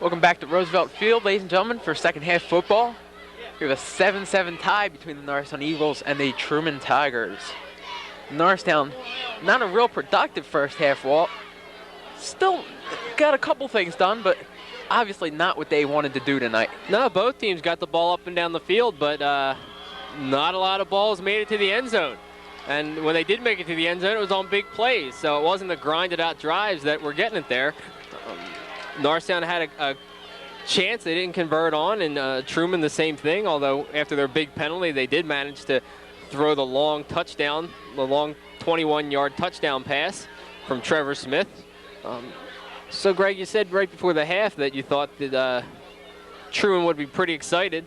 Welcome back to Roosevelt Field, ladies and gentlemen, for second half football. We have a 7-7 tie between the Norristown Eagles and the Truman Tigers. Norristown, not a real productive first half, Walt. Still got a couple things done, but obviously not what they wanted to do tonight. No, both teams got the ball up and down the field, but not a lot of balls made it to the end zone. And when they did make it to the end zone, it was on big plays, so it wasn't the grinded out drives that were getting it there. Norristown had a chance they didn't convert on, and Truman the same thing, although after their big penalty, they did manage to throw the long touchdown, the long 21-yard touchdown pass from Trevor Smith. So, Greg, you said right before the half that you thought that Truman would be pretty excited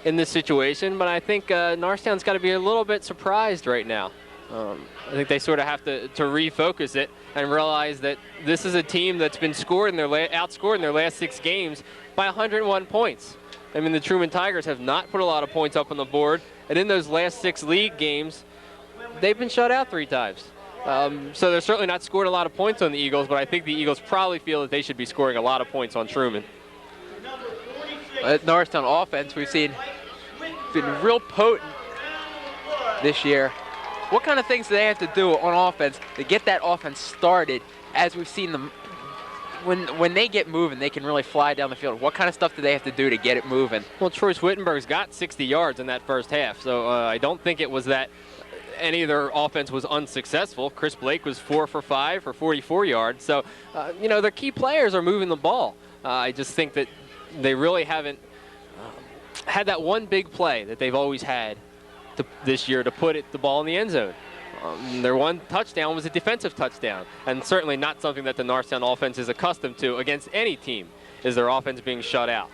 in this situation, but I think Norristown's got to be a little bit surprised right now. I think they sort of have to refocus it and realize that this is a team that's been outscored in their last 6 games by 101 points. I mean, the Truman Tigers have not put a lot of points up on the board, and in those last 6 league games, they've been shut out 3 times. So they're certainly not scored a lot of points on the Eagles, but I think the Eagles probably feel that they should be scoring a lot of points on Truman. Norristown offense, we've seen been real potent this year. What kind of things do they have to do on offense to get that offense started? As we've seen them, when they get moving, they can really fly down the field. What kind of stuff do they have to do to get it moving? Well, Troyce Wittenberg's got 60 yards in that first half, so I don't think it was that any of their offense was unsuccessful. Chris Blake was 4 for 5 for 44 yards. So, their key players are moving the ball. I just think that they really haven't had that one big play that they've always had this year to put the ball in the end zone. Their one touchdown was a defensive touchdown, and certainly not something that the Norristown offense is accustomed to against any team, is their offense being shut out.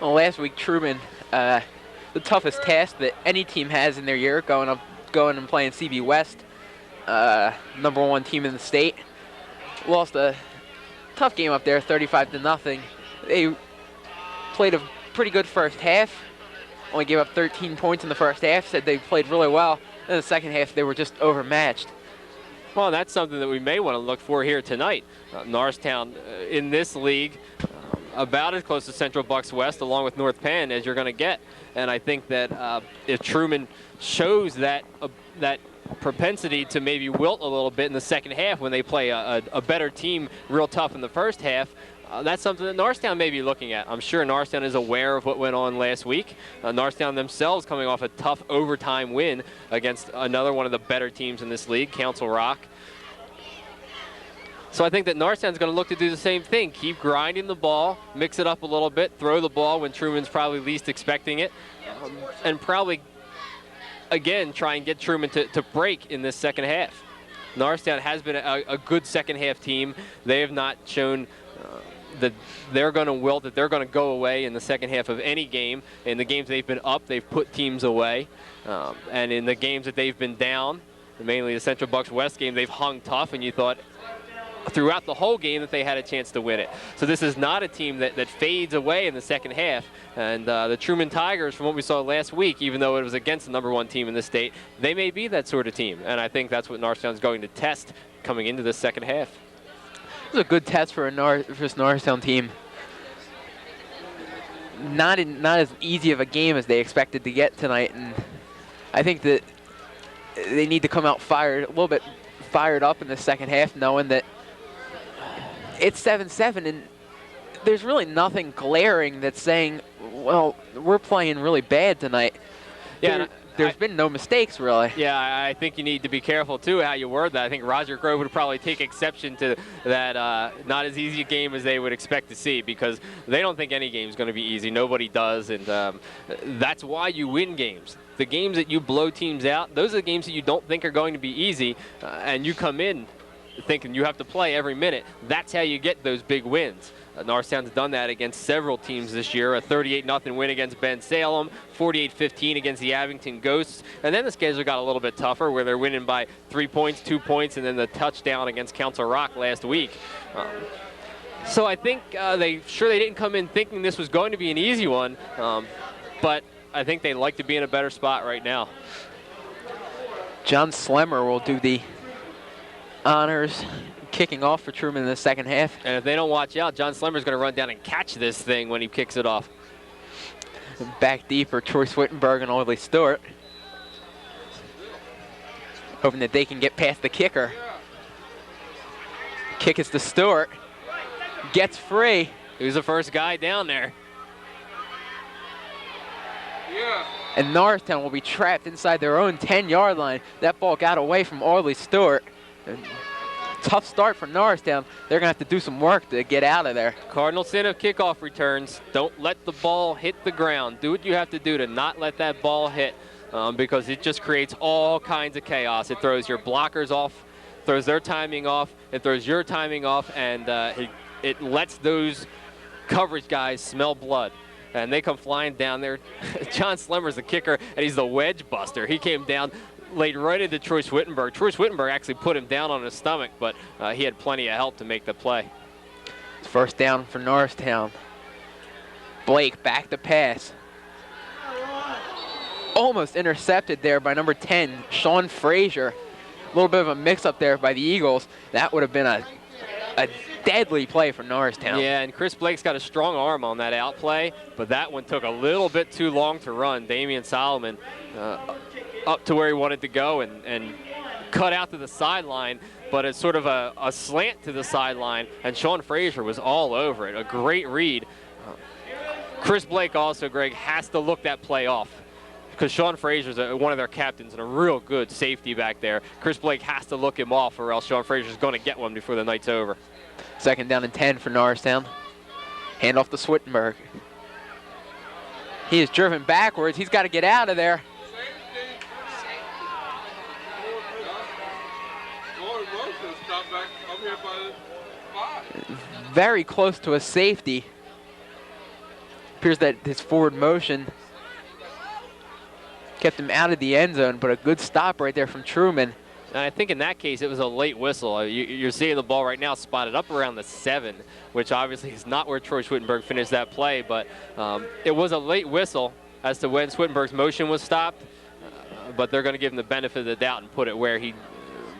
Well, last week, Truman, the toughest task that any team has in their year, going and playing CB West, number 1 team in the state, lost a tough game up there, 35-0. They played a pretty good first half. Only gave up 13 points in the first half, said they played really well. In the second half, they were just overmatched. Well, that's something that we may want to look for here tonight. Norristown in this league, about as close to Central Bucks West along with North Penn as you're going to get. And I think that if Truman shows that propensity to maybe wilt a little bit in the second half when they play a better team real tough in the first half, that's something that Norristown may be looking at. I'm sure Norristown is aware of what went on last week. Norristown themselves coming off a tough overtime win against another one of the better teams in this league, Council Rock. So I think that Norristown's going to look to do the same thing. Keep grinding the ball, mix it up a little bit, throw the ball when Truman's probably least expecting it, and probably, again, try and get Truman to break in this second half. Norristown has been a good second half team. They have not shown that they're going to wilt, that they're going to go away in the second half of any game. In the games they've been up, they've put teams away. And in the games that they've been down, mainly the Central Bucks West game, they've hung tough, and you thought throughout the whole game that they had a chance to win it. So this is not a team that fades away in the second half. And the Truman Tigers, from what we saw last week, even though it was against the number 1 team in the state, they may be that sort of team. And I think that's what Norristown's going to test coming into the second half. It was a good test for this Norristown team. Not as easy of a game as they expected to get tonight, and I think that they need to come out a little bit fired up in the second half, knowing that it's 7-7, and there's really nothing glaring that's saying, well, we're playing really bad tonight. Yeah. There's been no mistakes, really. Yeah, I think you need to be careful, too, how you word that. I think Roger Grove would probably take exception to that not as easy a game as they would expect to see, because they don't think any game is going to be easy. Nobody does, and that's why you win games. The games that you blow teams out, those are the games that you don't think are going to be easy, and you come in thinking you have to play every minute. That's how you get those big wins. Norristown's done that against several teams this year. A 38-0 win against Ben Salem, 48-15 against the Abington Ghosts, and then the schedule got a little bit tougher where they're winning by 3 points, 2 points, and then the touchdown against Council Rock last week. So I think they didn't come in thinking this was going to be an easy one, but I think they'd like to be in a better spot right now. John Slemmer will do the honors kicking off for Truman in the second half. And if they don't watch out, John Slemmer's going to run down and catch this thing when he kicks it off. Back deep for Troy Swittenberg and Oldley Stewart. Hoping that they can get past the kicker. Kick is to Stewart. Gets free. He was the first guy down there. And Norristown will be trapped inside their own 10-yard line. That ball got away from Oldley Stewart. Tough start for Norristown. They're going to have to do some work to get out of there. Cardinal sin of kickoff returns. Don't let the ball hit the ground. Do what you have to do to not let that ball hit because it just creates all kinds of chaos. It throws your blockers off, throws their timing off, it throws your timing off, and it lets those coverage guys smell blood. And they come flying down there. John Slemmer's the kicker, and he's the wedge buster. He came down, laid right into Troy Swittenberg. Troy Swittenberg actually put him down on his stomach, but he had plenty of help to make the play. First down for Norristown. Blake back to pass. Almost intercepted there by number 10, Sean Frazier. A little bit of a mix-up there by the Eagles. That would have been a deadly play for Norristown. Yeah, and Chris Blake's got a strong arm on that out play, but that one took a little bit too long to run. Damian Solomon up to where he wanted to go and cut out to the sideline, but it's sort of a slant to the sideline, and Sean Frazier was all over it. A great read. Chris Blake also, Greg, has to look that play off because Sean Frazier's one of their captains and a real good safety back there. Chris Blake has to look him off or else Sean Frazier's going to get one before the night's over. Second down and 10 for Norristown. Hand off to Swittenberg. He is driven backwards. He's got to get out of there. Very close to a safety. Appears that his forward motion kept him out of the end zone, but a good stop right there from Truman. And I think in that case, it was a late whistle. You're seeing the ball right now spotted up around the 7, which obviously is not where Troy Swittenberg finished that play, but it was a late whistle as to when Swittenberg's motion was stopped, but they're going to give him the benefit of the doubt and put it where he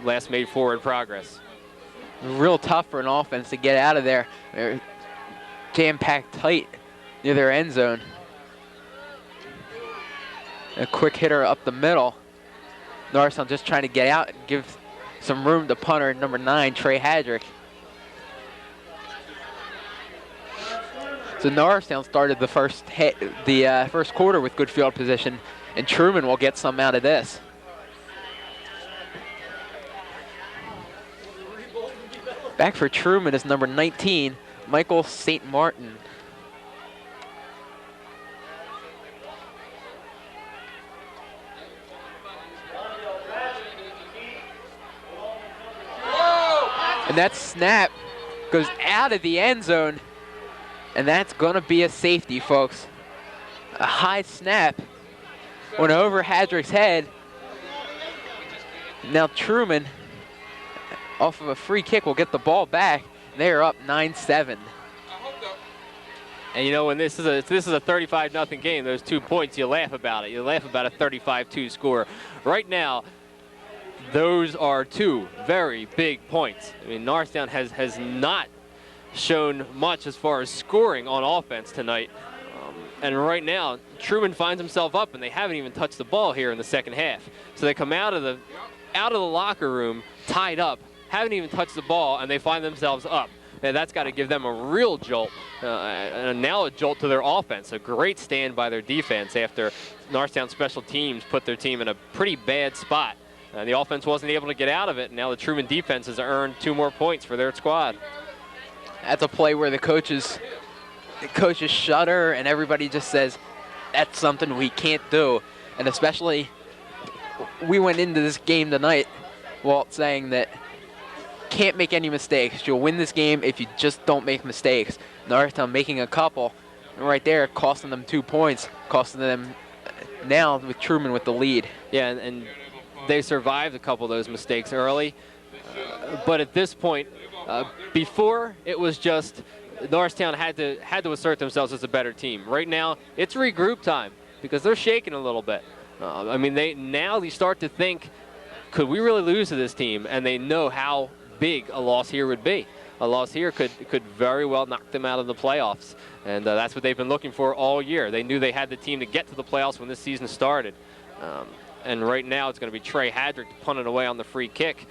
last made forward progress. Real tough for an offense to get out of there. They're jam-packed tight near their end zone. A quick hitter up the middle. Norristown just trying to get out and give some room to punter number 9, Trey Hadrick. So Norristown started the first quarter with good field position, and Truman will get some out of this. Back for Truman is number 19, Michael St. Martin. And that snap goes out of the end zone, and that's going to be a safety, folks. A high snap went over Hadrick's head. Now Truman, off of a free kick, will get the ball back. They are up 9-7. And you know, when this is a 35-0 game, those 2 points, you laugh about it. You laugh about a 35-2 score. Right now, those are 2 very big points. I mean, Norristown has not shown much as far as scoring on offense tonight. And right now, Truman finds himself up, and they haven't even touched the ball here in the second half. So they come out of the locker room tied up, haven't even touched the ball, and they find themselves up. And that's got to give them a real jolt, and now a jolt to their offense. A great stand by their defense after Norristown special teams put their team in a pretty bad spot. And the offense wasn't able to get out of it, and now the Truman defense has earned 2 more points for their squad. That's a play where the coaches shudder, and everybody just says, that's something we can't do. And especially, we went into this game tonight, Walt, saying that can't make any mistakes. You'll win this game if you just don't make mistakes. Norristown making a couple, and right there, costing them 2 points, costing them now with Truman with the lead. Yeah, and they survived a couple of those mistakes early, but at this point, before it was just Norristown had to assert themselves as a better team. Right now, it's regroup time because they're shaking a little bit. I mean, now you start to think could we really lose to this team? And they know how big a loss here would be. A loss here could very well knock them out of the playoffs. And that's what they've been looking for all year. They knew they had the team to get to the playoffs when this season started. And right now it's going to be Trey Hadrick to punt it away on the free kick.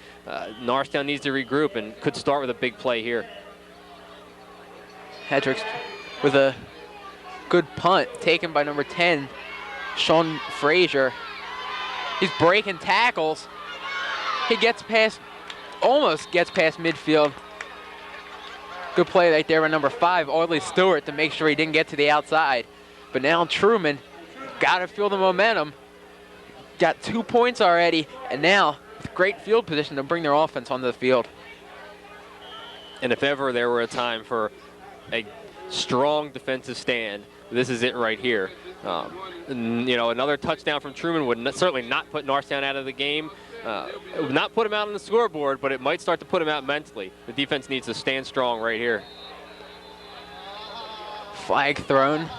Norristown needs to regroup and could start with a big play here. Hadrick with a good punt taken by number 10, Sean Frazier. He's breaking tackles. He almost gets past midfield. Good play right there by number 5, Audley Stewart, to make sure he didn't get to the outside. But now Truman got to feel the momentum. Got 2 points already, and now with great field position to bring their offense onto the field. And if ever there were a time for a strong defensive stand, this is it right here. You know, another touchdown from Truman would certainly not put Norristown out of the game. It would not put him out on the scoreboard, but it might start to put him out mentally. The defense needs to stand strong right here. Flag thrown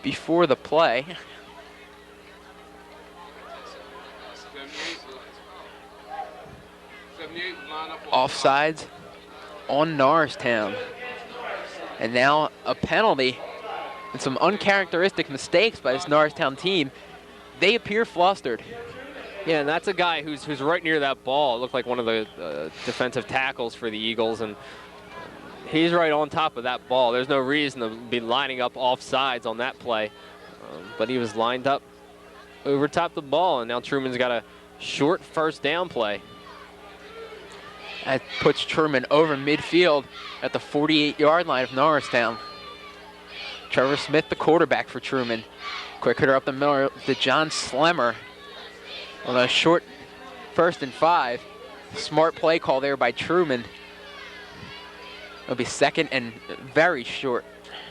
before the play. Offsides on Norristown. And now a penalty and some uncharacteristic mistakes by this Norristown team. They appear flustered. Yeah, and that's a guy who's right near that ball. It looked like one of the defensive tackles for the Eagles, and he's right on top of that ball. There's no reason to be lining up offsides on that play, but he was lined up over top the ball, and now Truman's got a short first down play. That puts Truman over midfield at the 48-yard line of Norristown. Trevor Smith, the quarterback for Truman. Quick hitter up the middle to John Slemmer on a short 1st and 5. Smart play call there by Truman. It'll be 2nd and very short.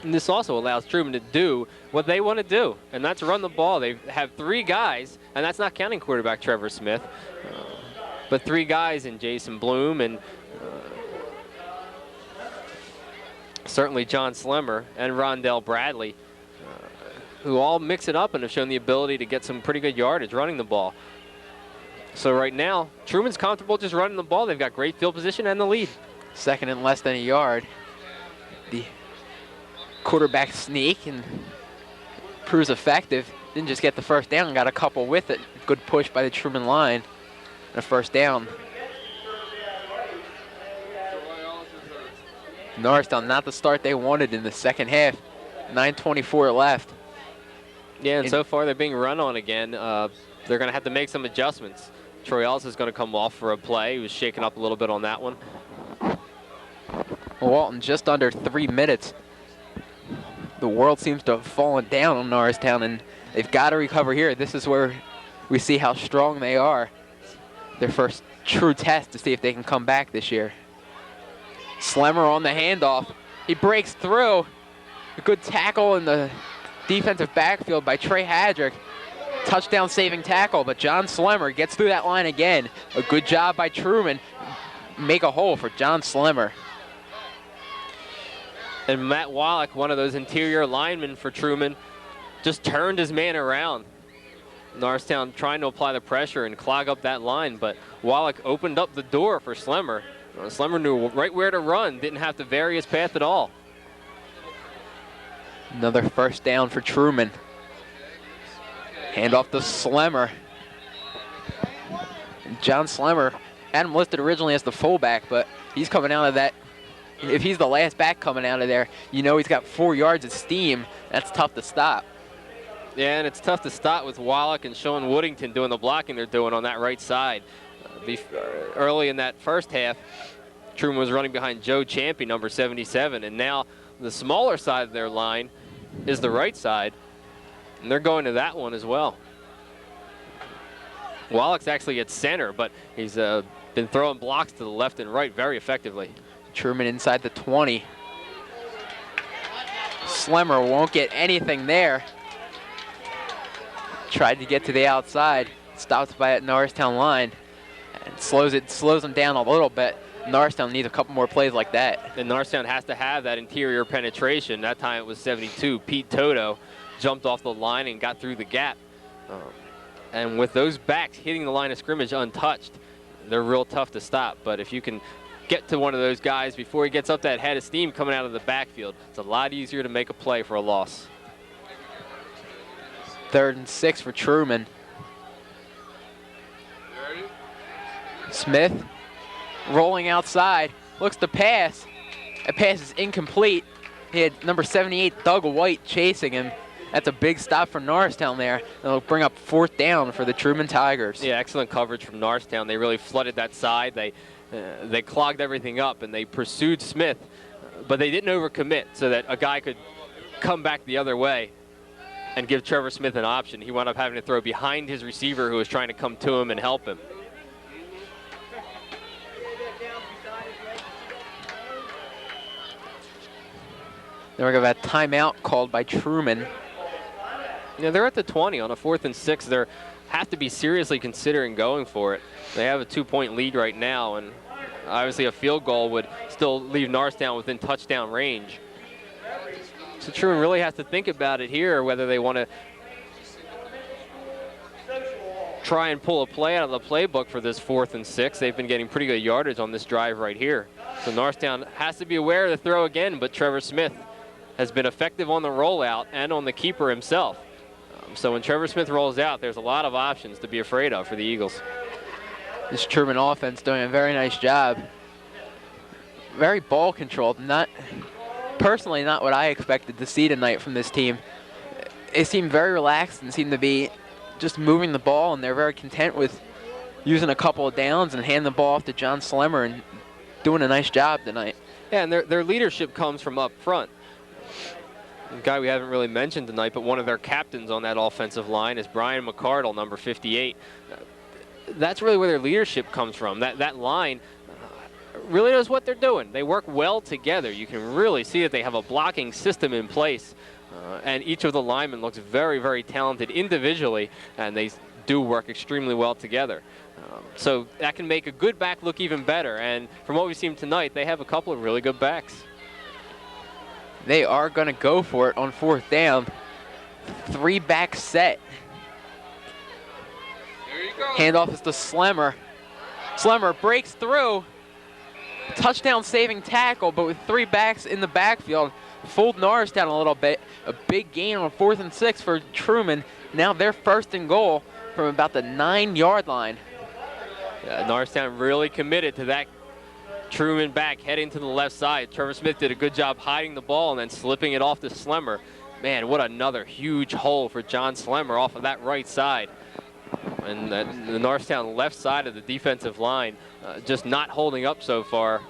And this also allows Truman to do what they want to do, and that's run the ball. They have 3 guys, and that's not counting quarterback Trevor Smith. But 3 guys in Jason Bloom and certainly John Slemmer and Rondell Bradley, who all mix it up and have shown the ability to get some pretty good yardage running the ball. So right now, Truman's comfortable just running the ball. They've got great field position and the lead. 2nd and less than a yard. The quarterback sneak and proves effective. Didn't just get the first down, got a couple with it. Good push by the Truman line. And a first down. Norristown not the start they wanted in the second half. 9:24 left. Yeah, and so far they're being run on again. They're going to have to make some adjustments. Troy Ellis is going to come off for a play. He was shaken up a little bit on that one. Walton just under 3 minutes. The world seems to have fallen down on Norristown, and they've got to recover here. This is where we see how strong they are. Their first true test to see if they can come back this year. Slemmer on the handoff. He breaks through. A good tackle in the defensive backfield by Trey Hadrick. Touchdown saving tackle, but John Slemmer gets through that line again. A good job by Truman. Make a hole for John Slemmer. And Matt Wallach, one of those interior linemen for Truman, just turned his man around. Norristown trying to apply the pressure and clog up that line, but Wallach opened up the door for Slemmer. Slemmer knew right where to run, didn't have to vary his path at all. Another first down for Truman. Hand off to Slemmer. And John Slemmer had him listed originally as the fullback, but he's coming out of that. If he's the last back coming out of there, you know he's got 4 yards of steam. That's tough to stop. Yeah, and it's tough to stop with Wallach and Sean Woodington doing the blocking they're doing on that right side. Early in that first half, Truman was running behind Joe Champy, number 77, and now the smaller side of their line is the right side, and they're going to that one as well. Wallach's actually at center, but he's been throwing blocks to the left and right very effectively. Truman inside the 20. Slemmer won't get anything there. Tried to get to the outside, stopped by that Norristown line, and slows them down a little bit. Norristown needs a couple more plays like that. And Norristown has to have that interior penetration. That time it was 72. Pete Toto jumped off the line and got through the gap. And with those backs hitting the line of scrimmage untouched, they're real tough to stop. But if you can get to one of those guys before he gets up that head of steam coming out of the backfield, it's a lot easier to make a play for a loss. 3rd and 6 for Truman. Smith rolling outside, looks to pass. That pass is incomplete. He had number 78, Doug White, chasing him. That's a big stop for Norristown there. It'll bring up 4th down for the Truman Tigers. Yeah, excellent coverage from Norristown. They really flooded that side. They clogged everything up, and they pursued Smith, but they didn't overcommit so that a guy could come back the other way and give Trevor Smith an option. He wound up having to throw behind his receiver who was trying to come to him and help him. Then we're going to have a timeout called by Truman. Yeah, they're at the 20 on a 4th and 6. They have to be seriously considering going for it. They have a 2-point lead right now, and obviously a field goal would still leave Norristown within touchdown range. So Truman really has to think about it here, whether they want to try and pull a play out of the playbook for this 4th and 6. They've been getting pretty good yardage on this drive right here. So Norristown has to be aware of the throw again, but Trevor Smith has been effective on the rollout and on the keeper himself. So when Trevor Smith rolls out, there's a lot of options to be afraid of for the Eagles. This Truman offense doing a very nice job. Very ball controlled. Personally, not what I expected to see tonight from this team. They seem very relaxed and seem to be just moving the ball, and they're very content with using a couple of downs and handing the ball off to John Slemmer and doing a nice job tonight. Yeah, and their leadership comes from up front. A guy we haven't really mentioned tonight, but one of their captains on that offensive line is Brian McCardle, number 58. That's really where their leadership comes from. That line really knows what they're doing. They work well together. You can really see that they have a blocking system in place, and each of the linemen looks very, very talented individually, and they do work extremely well together. So that can make a good back look even better, and from what we've seen tonight, they have a couple of really good backs. They are going to go for it on 4th down. 3-back set. There you go. Handoff is to Slemmer. Slemmer breaks through. Touchdown saving tackle, but with 3 backs in the backfield. Fooled Norristown a little bit. A big gain on 4th and 6 for Truman. Now they're 1st and goal from about the 9-yard line. Yeah, Norristown really committed to that Truman back heading to the left side. Trevor Smith did a good job hiding the ball and then slipping it off to Slemmer. Man, what another huge hole for John Slemmer off of that right side. And the Norristown left side of the defensive line just not holding up so far.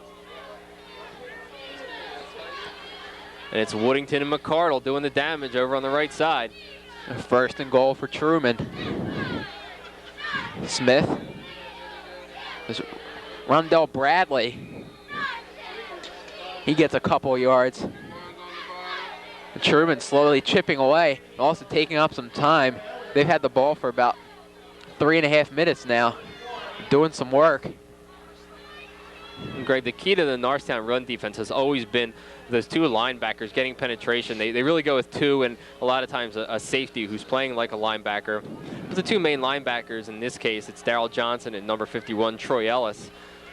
And it's Woodington and McCardle doing the damage over on the right side. 1st and goal for Truman. Smith. Rondell Bradley. He gets a couple yards. Truman slowly chipping away, also taking up some time. They've had the ball for about 3.5 minutes now, doing some work. And Greg, the key to the Norristown run defense has always been those 2 linebackers getting penetration. They really go with 2, and a lot of times a safety who's playing like a linebacker. But the 2 main linebackers in this case, it's Darrell Johnson and number 51, Troy Ellis.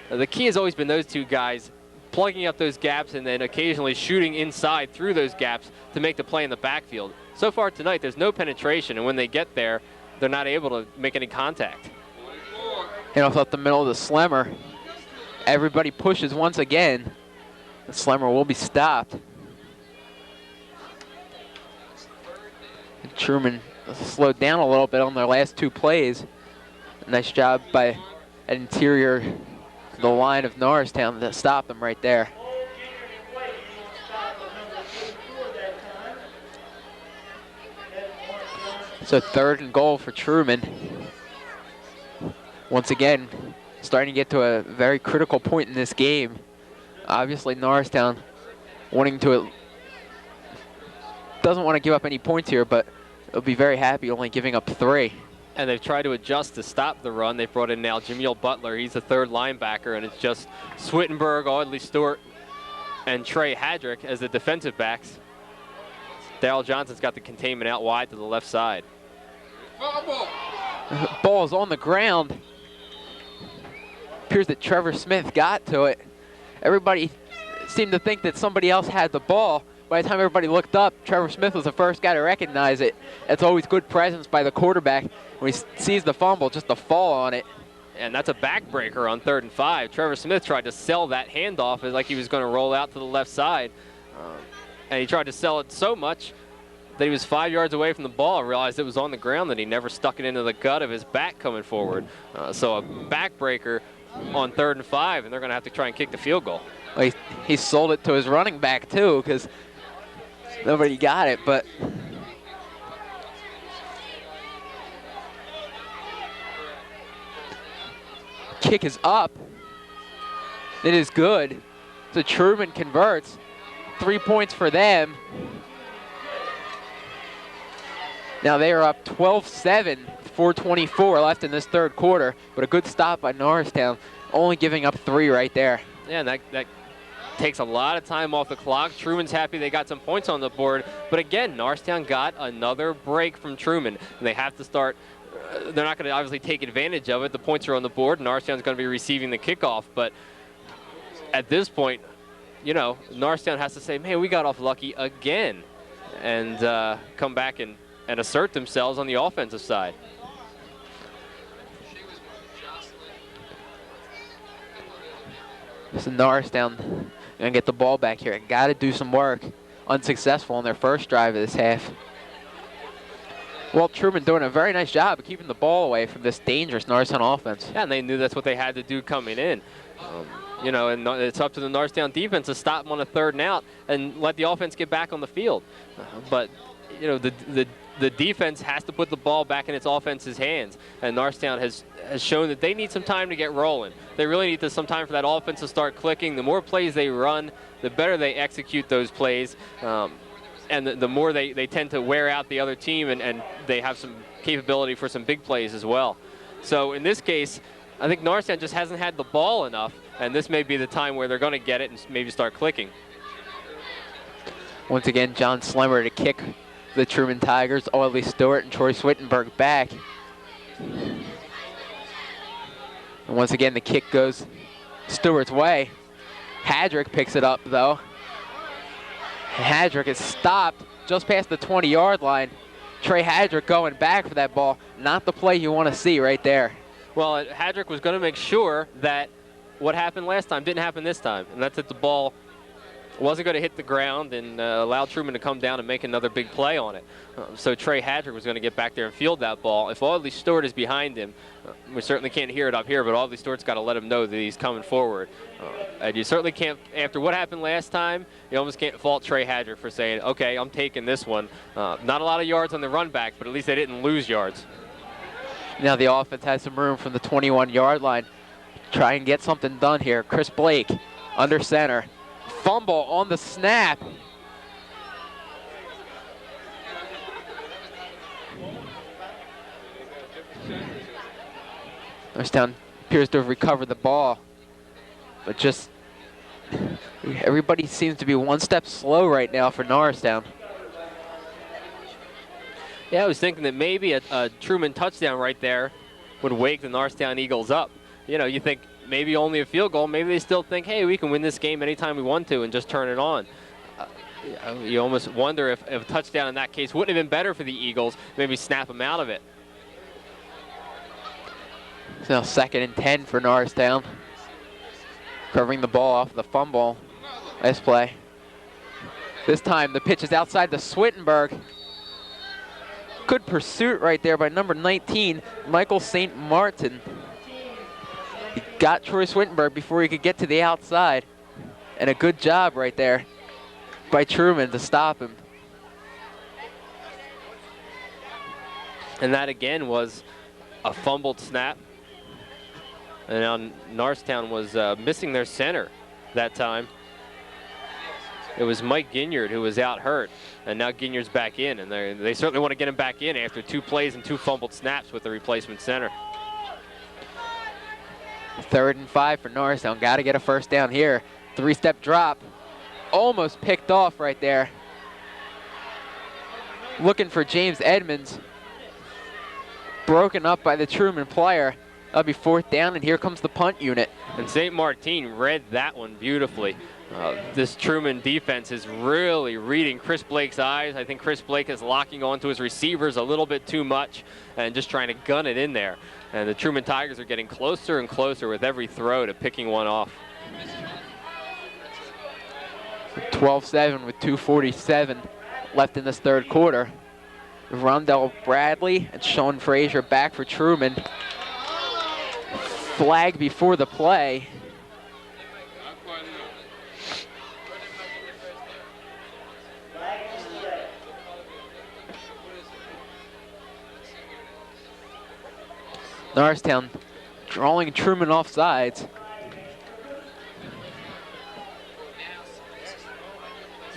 The key has always been those 2 guys plugging up those gaps and then occasionally shooting inside through those gaps to make the play in the backfield. So far tonight, there's no penetration, and when they get there, they're not able to make any contact. And off the middle of the Slemmer. Everybody pushes once again. The Slemmer will be stopped. And Truman slowed down a little bit on their last 2 plays. Nice job by an interior the line of Norristown to stop them right there. So 3rd and goal for Truman. Once again, starting to get to a very critical point in this game. Obviously Norristown doesn't want to give up any points here, but they'll be very happy only giving up 3. And they've tried to adjust to stop the run. They've brought in now Jameel Butler. He's the 3rd linebacker, and it's just Swittenberg, Audley Stewart, and Trey Hadrick as the defensive backs. Darrell Johnson's got the containment out wide to the left side. Ball is on the ground. Appears that Trevor Smith got to it. Everybody seemed to think that somebody else had the ball. By the time everybody looked up, Trevor Smith was the first guy to recognize it. It's always good presence by the quarterback when he sees the fumble, just to fall on it. And that's a backbreaker on 3rd and 5. Trevor Smith tried to sell that handoff like he was going to roll out to the left side. And he tried to sell it so much that he was 5 yards away from the ball, realized it was on the ground, that he never stuck it into the gut of his back coming forward. So a backbreaker on 3rd and 5, and they're going to have to try and kick the field goal. Well, he sold it to his running back, too, because nobody got it, but kick is up. It is good. So Truman converts. 3 points for them. Now they are up 12-7, 4:24 left in this 3rd quarter, but a good stop by Norristown, only giving up 3 right there. Yeah, and that takes a lot of time off the clock. Truman's happy they got some points on the board, but again, Norristown got another break from Truman, and they have to start. They're not going to obviously take advantage of it. The points are on the board, and Norristown's going to be receiving the kickoff, but at this point, you know, Norristown has to say, man, we got off lucky again, and come back and assert themselves on the offensive side. So Norristown gonna get the ball back here. Got to do some work. Unsuccessful on their first drive of this half. Walt Truman doing a very nice job of keeping the ball away from this dangerous Norristown offense. Yeah, and they knew that's what they had to do coming in. You know, and it's up to the Norristown defense to stop them on a 3rd and out and let the offense get back on the field. But, you know, the defense has to put the ball back in its offense's hands, and Norristown has shown that they need some time to get rolling. They really need some time for that offense to start clicking. The more plays they run, the better they execute those plays, and the more they tend to wear out the other team, and they have some capability for some big plays as well. So in this case, I think Norristown just hasn't had the ball enough, and this may be the time where they're going to get it and maybe start clicking. Once again, John Slemmer to kick the Truman Tigers. Oily Stewart and Troy Swittenberg back. And once again, the kick goes Stewart's way. Hadrick picks it up, though. Hadrick is stopped just past the 20-yard line. Trey Hadrick going back for that ball. Not the play you want to see right there. Well, Hadrick was going to make sure that what happened last time didn't happen this time, and that's that the ball wasn't going to hit the ground and allow Truman to come down and make another big play on it. So Trey Hadrick was going to get back there and field that ball. If Audley Stewart is behind him, we certainly can't hear it up here, but Audley Stewart's got to let him know that he's coming forward. And you certainly can't, after what happened last time, you almost can't fault Trey Hadrick for saying, okay, I'm taking this one. Not a lot of yards on the run back, but at least they didn't lose yards. Now the offense has some room from the 21-yard line. Try and get something done here. Chris Blake under center. Fumble on the snap. Norristown appears to have recovered the ball, but just everybody seems to be one step slow right now for Norristown. Yeah, I was thinking that maybe a Truman touchdown right there would wake the Norristown Eagles up. You know, you think maybe only a field goal. Maybe they still think, hey, we can win this game anytime we want to and just turn it on. You almost wonder if a touchdown in that case wouldn't have been better for the Eagles, maybe snap them out of it. It's now 2nd and 10 for Norristown. Covering the ball off the fumble. Nice play. This time the pitch is outside the Swittenberg. Good pursuit right there by number 19, Michael St. Martin. He got Troy Swittenberg before he could get to the outside. And a good job right there by Truman to stop him. And that again was a fumbled snap. And now Norristown was missing their center that time. It was Mike Ginyard who was out hurt, and now Ginyard's back in, and they certainly want to get him back in after 2 plays and 2 fumbled snaps with the replacement center. 3rd and 5 for Norristown. Got to get a first down here. 3-step drop. Almost picked off right there. Looking for James Edmonds. broken up by the Truman player. That'll be 4th down, and here comes the punt unit. And St. Martin read that one beautifully. This Truman defense is really reading Chris Blake's eyes. I think Chris Blake is locking onto his receivers a little bit too much and just trying to gun it in there. And the Truman Tigers are getting closer and closer with every throw to picking one off. 12-7 with 2:47 left in this 3rd quarter. Rondell Bradley and Sean Frazier back for Truman. Flag before the play. Norristown drawing Truman off sides.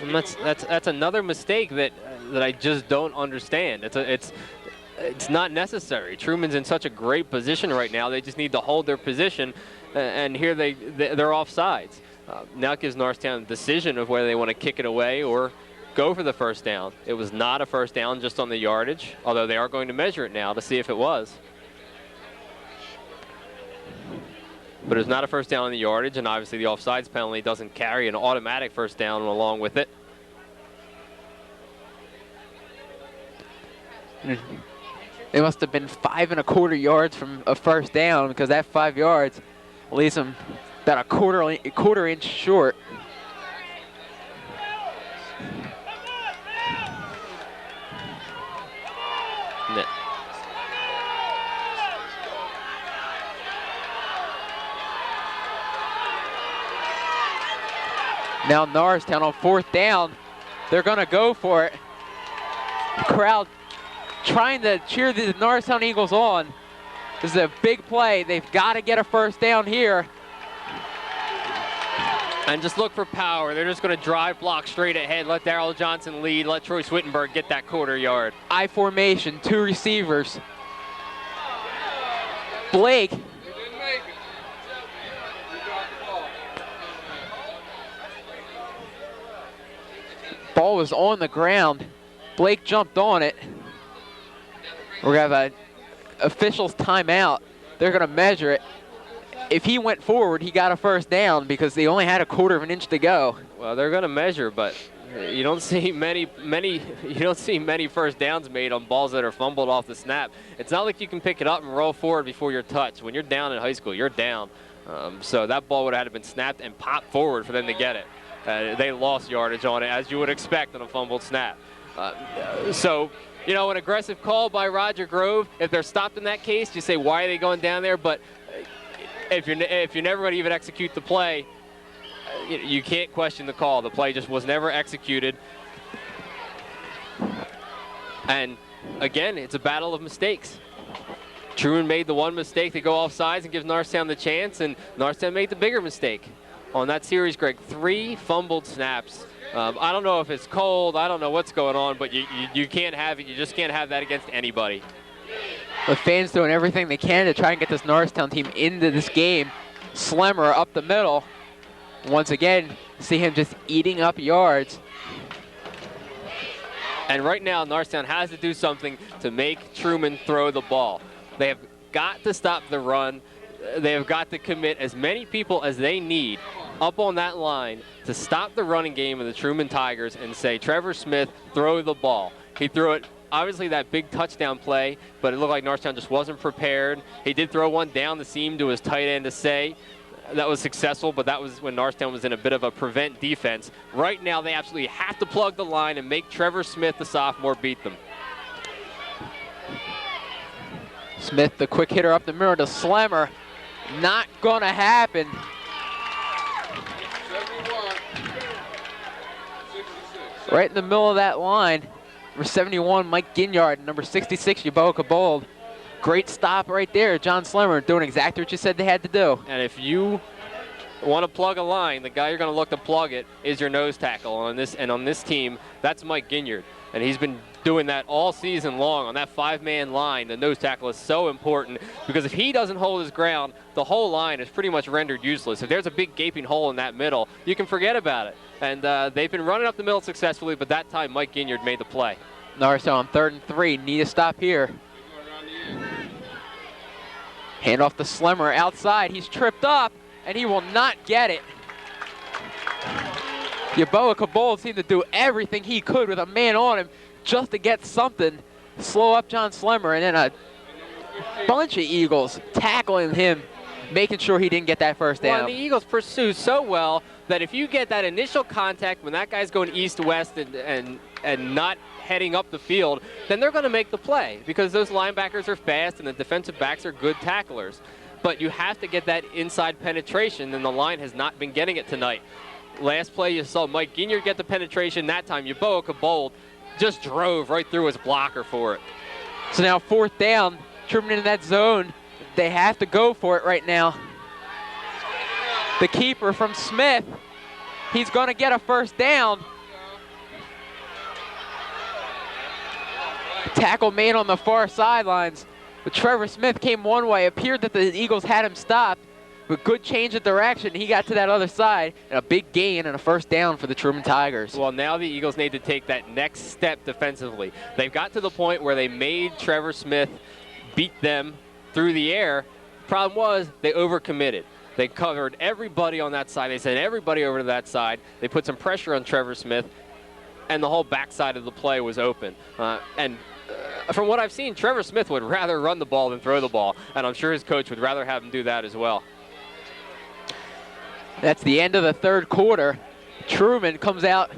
And that's another mistake that I just don't understand. It's not necessary. Truman's in such a great position right now. They just need to hold their position, and here they're off sides. Now it gives Norristown a decision of whether they want to kick it away or go for the 1st down. It was not a 1st down just on the yardage, although they are going to measure it now to see if it was. But it's not a 1st down on the yardage, and obviously the offsides penalty doesn't carry an automatic 1st down along with it. They must have been 5 1/4 yards from a 1st down, because that 5 yards leaves them about a quarter inch short. Now Norristown on 4th down. They're going to go for it. The crowd trying to cheer the Norristown Eagles on. This is a big play. They've got to get a 1st down here. And just look for power. They're just going to drive block straight ahead. Let Darrell Johnson lead. Let Troy Swittenberg get that quarter yard. I formation, 2 receivers. Blake. Ball was on the ground. Blake jumped on it. We're going to have an official's timeout. They're going to measure it. If he went forward, he got a 1st down because they only had a quarter of an inch to go. Well, they're going to measure, but you don't see many 1st downs made on balls that are fumbled off the snap. It's not like you can pick it up and roll forward before you're touched. When you're down in high school, you're down. So that ball would have had to been snapped and popped forward for them to get it. They lost yardage on it, as you would expect on a fumbled snap. So, you know, an aggressive call by Roger Grove. If they're stopped in that case, you say, why are they going down there? But if you're never going to even execute the play, you can't question the call. The play just was never executed. And again, it's a battle of mistakes. Truman made the one mistake to go off sides and gives Norristown the chance, and Norristown made the bigger mistake. On that series, Greg, 3 fumbled snaps. I don't know if it's cold. I don't know what's going on, but you can't have it. You just can't have that against anybody. The fans doing everything they can to try and get this Norristown team into this game. Slemmer up the middle. Once again, see him just eating up yards. And right now, Norristown has to do something to make Truman throw the ball. They have got to stop the run. They have got to commit as many people as they need up on that line to stop the running game of the Truman Tigers and say, Trevor Smith, throw the ball. He threw it, obviously that big touchdown play, but it looked like Norristown just wasn't prepared. He did throw one down the seam to his tight end to say. That was successful, but that was when Norristown was in a bit of a prevent defense. Right now, they absolutely have to plug the line and make Trevor Smith, the sophomore, beat them. Smith, the quick hitter up the middle to Slemmer. Not gonna happen. 71, 66. Right in the middle of that line. Number 71, Mike Ginyard. Number 66, Yaboa Kabold. Great stop right there. John Slemmer doing exactly what you said they had to do. And if you want to plug a line, the guy you're going to look to plug it is your nose tackle. On this team, that's Mike Ginyard. And he's been doing that all season long on that 5-man line. The nose tackle is so important because if he doesn't hold his ground, the whole line is pretty much rendered useless. If there's a big gaping hole in that middle, you can forget about it. And they've been running up the middle successfully, but that time Mike Ginyard made the play. Norristown on 3rd and 3. Need a stop here. Hand off to Slemmer outside. He's tripped up, and he will not get it. Yaboa Kabold seemed to do everything he could with a man on him just to get something. Slow up John Slemmer, and then a bunch of Eagles tackling him, making sure he didn't get that first down. Well, and the Eagles pursue so well that if you get that initial contact when that guy's going east-west and not heading up the field, then they're going to make the play because those linebackers are fast and the defensive backs are good tacklers. But you have to get that inside penetration, and the line has not been getting it tonight. Last play you saw Mike Ginyard get the penetration. That time Yaboa Kabold just drove right through his blocker for it. So now 4th down, Truman in that zone. They have to go for it right now. The keeper from Smith, he's going to get a first down. Tackle made on the far sidelines. But Trevor Smith came one way. Appeared that the Eagles had him stopped. But good change of direction. He got to that other side. And a big gain and a first down for the Truman Tigers. Well, now the Eagles need to take that next step defensively. They've got to the point where they made Trevor Smith beat them through the air. Problem was they overcommitted. They covered everybody on that side. They sent everybody over to that side. They put some pressure on Trevor Smith, and the whole backside of the play was open. From what I've seen, Trevor Smith would rather run the ball than throw the ball, and I'm sure his coach would rather have him do that as well. That's the end of the 3rd quarter. Truman comes out,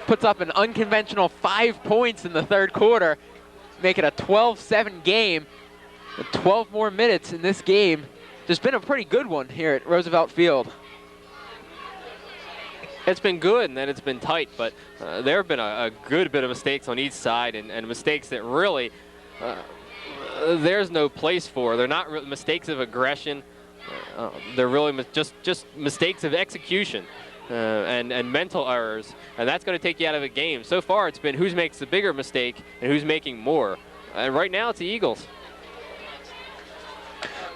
puts up an unconventional 5 points in the 3rd quarter, make it a 12-7 game. With 12 more minutes in this game. There's been a pretty good one here at Roosevelt Field. It's been good, and then it's been tight, but there have been a good bit of mistakes on each side, and mistakes that really there's no place for. They're not mistakes of aggression. They're really just mistakes of execution and mental errors, and that's going to take you out of a game. So far, it's been who makes the bigger mistake and who's making more. And right now, it's the Eagles.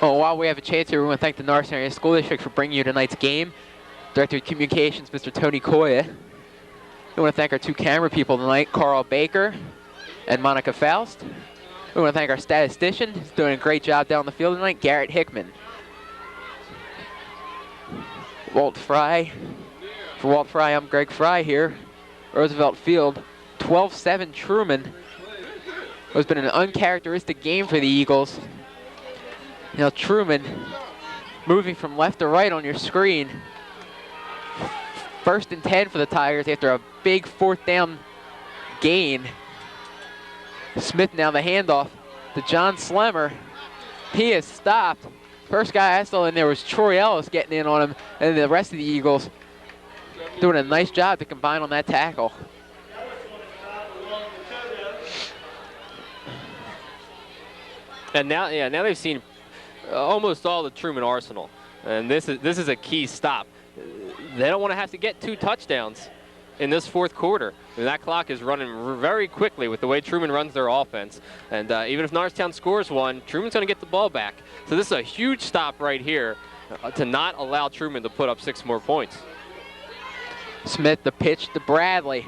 Well, while we have a chance here, we want to thank the Norristown Area School District for bringing you tonight's game. Director of Communications, Mr. Tony Koya. We want to thank our 2 camera people tonight, Carl Baker and Monica Faust. We want to thank our statistician, who's doing a great job down the field tonight, Garrett Hickman. Walt Fry. For Walt Fry, I'm Greg Fry here. Roosevelt Field, 12-7 Truman. It's been an uncharacteristic game for the Eagles. Now Truman moving from left to right on your screen. 1st and 10 for the Tigers after a big 4th down gain. Smith now the handoff to John Slemmer. He is stopped. First guy I saw in there was Troy Ellis getting in on him, and the rest of the Eagles doing a nice job to combine on that tackle. And now they've seen almost all the Truman arsenal, and this is a key stop. They don't want to have to get 2 touchdowns in this 4th quarter. I mean, that clock is running very quickly with the way Truman runs their offense, and even if Norristown scores 1, Truman's going to get the ball back. So this is a huge stop right here to not allow Truman to put up 6 more points. Smith the pitch to Bradley.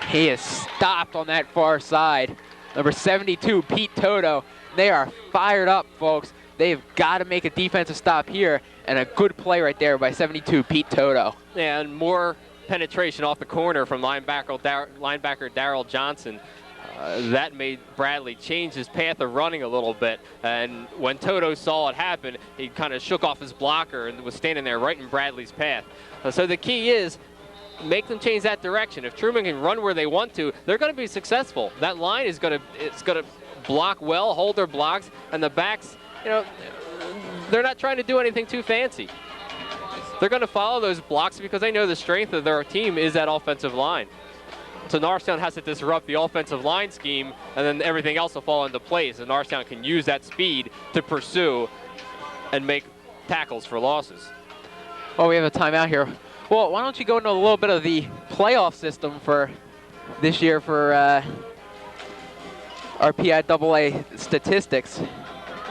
He is stopped on that far side. Number 72, Pete Toto. They are fired up, folks. They've got to make a defensive stop here, and a good play right there by 72, Pete Toto. And more penetration off the corner from linebacker Darrell Johnson. That made Bradley change his path of running a little bit, and when Toto saw it happen, he kind of shook off his blocker and was standing there right in Bradley's path. So the key is make them change that direction. If Truman can run where they want to, they're going to be successful. That line is going to block well, hold their blocks, and the backs, they're not trying to do anything too fancy. They're going to follow those blocks because they know the strength of their team is that offensive line. So Norristown has to disrupt the offensive line scheme, and then everything else will fall into place. And Norristown can use that speed to pursue and make tackles for losses. Well, we have a timeout here. Well, why don't you go into a little bit of the playoff system for this year for our PIAA statistics.